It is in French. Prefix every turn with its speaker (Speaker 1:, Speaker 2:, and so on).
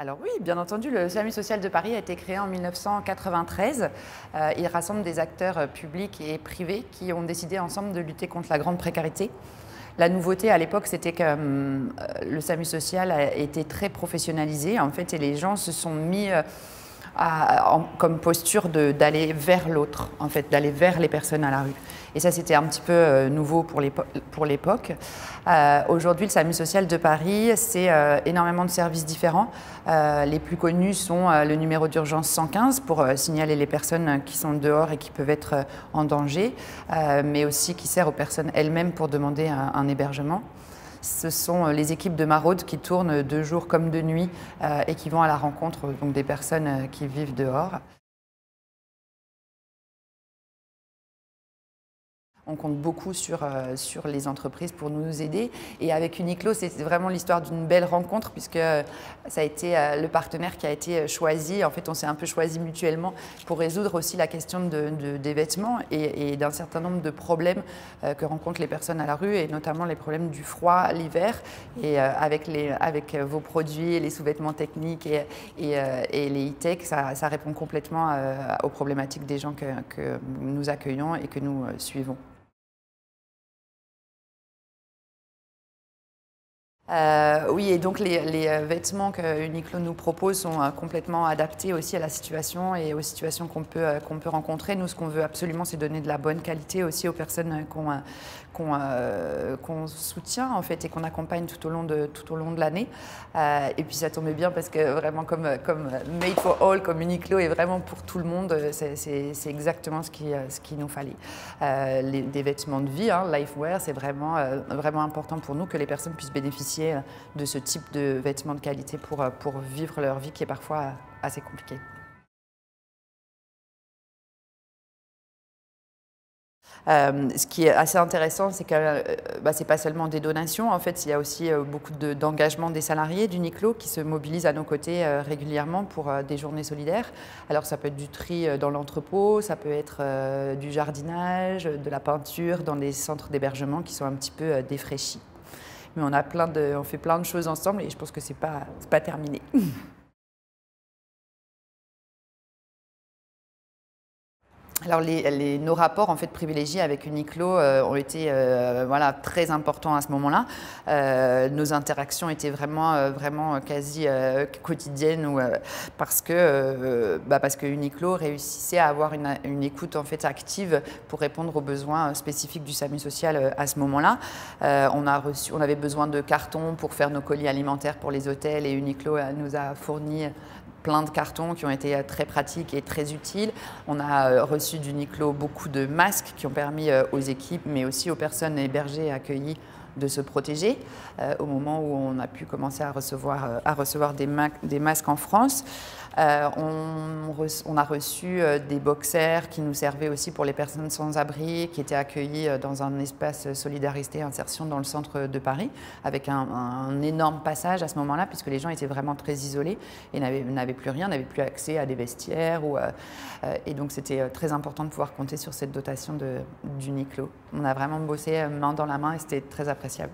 Speaker 1: Alors oui, bien entendu, le SAMU social de Paris a été créé en 1993. Il rassemble des acteurs publics et privés qui ont décidé ensemble de lutter contre la grande précarité. La nouveauté à l'époque, c'était que le SAMU social a été très professionnalisé en fait, et les gens se sont mis comme posture d'aller vers l'autre, en fait, d'aller vers les personnes à la rue. Et ça, c'était un petit peu nouveau pour l'époque. Aujourd'hui, le SAMU social de Paris, c'est énormément de services différents. Les plus connus sont le numéro d'urgence 115 pour signaler les personnes qui sont dehors et qui peuvent être en danger, mais aussi qui sert aux personnes elles-mêmes pour demander un hébergement. Ce sont les équipes de maraude qui tournent de jour comme de nuit et qui vont à la rencontre donc, des personnes qui vivent dehors. On compte beaucoup sur les entreprises pour nous aider. Et avec Uniqlo, c'est vraiment l'histoire d'une belle rencontre puisque ça a été le partenaire qui a été choisi. En fait, on s'est un peu choisi mutuellement pour résoudre aussi la question des vêtements et d'un certain nombre de problèmes que rencontrent les personnes à la rue et notamment les problèmes du froid l'hiver. Et avec vos produits, les sous-vêtements techniques et les e-tech, ça répond complètement aux problématiques des gens que nous accueillons et que nous suivons. Oui, et donc les vêtements que Uniqlo nous propose sont complètement adaptés aussi à la situation et aux situations qu'on peut rencontrer. Nous, ce qu'on veut absolument, c'est donner de la bonne qualité aussi aux personnes qu'on soutient en fait et qu'on accompagne tout au long de l'année. Et puis ça tombait bien parce que vraiment comme Made for All, comme Uniqlo est vraiment pour tout le monde, c'est exactement ce qu'il nous fallait. Des vêtements de vie, hein, Lifewear, c'est vraiment important pour nous que les personnes puissent bénéficier de ce type de vêtements de qualité pour vivre leur vie qui est parfois assez compliquée. Ce qui est assez intéressant, c'est que c'est pas seulement des donations. En fait, il y a aussi beaucoup d'engagement des salariés d'Uniqlo qui se mobilisent à nos côtés régulièrement pour des journées solidaires. Alors, ça peut être du tri dans l'entrepôt, ça peut être du jardinage, de la peinture dans des centres d'hébergement qui sont un petit peu défraîchis. Mais on fait plein de choses ensemble et je pense que c'est pas terminé. Alors nos rapports en fait privilégiés avec Uniqlo ont été voilà, très importants à ce moment-là. Nos interactions étaient vraiment quasi quotidiennes parce que Uniqlo réussissait à avoir une écoute en fait active pour répondre aux besoins spécifiques du SAMU social à ce moment-là. On avait besoin de cartons pour faire nos colis alimentaires pour les hôtels et Uniqlo nous a fourni plein de cartons qui ont été très pratiques et très utiles. On a reçu d'Uniqlo beaucoup de masques qui ont permis aux équipes, mais aussi aux personnes hébergées et accueillies de se protéger au moment où on a pu commencer à recevoir des masques en France. On a reçu des boxers qui nous servaient aussi pour les personnes sans abri, qui étaient accueillies dans un espace solidarité et insertion dans le centre de Paris, avec un énorme passage à ce moment-là, puisque les gens étaient vraiment très isolés et n'avaient plus rien, n'avaient plus accès à des vestiaires. Et donc c'était très important de pouvoir compter sur cette dotation d'Uniqlo. On a vraiment bossé main dans la main et c'était très appréciable.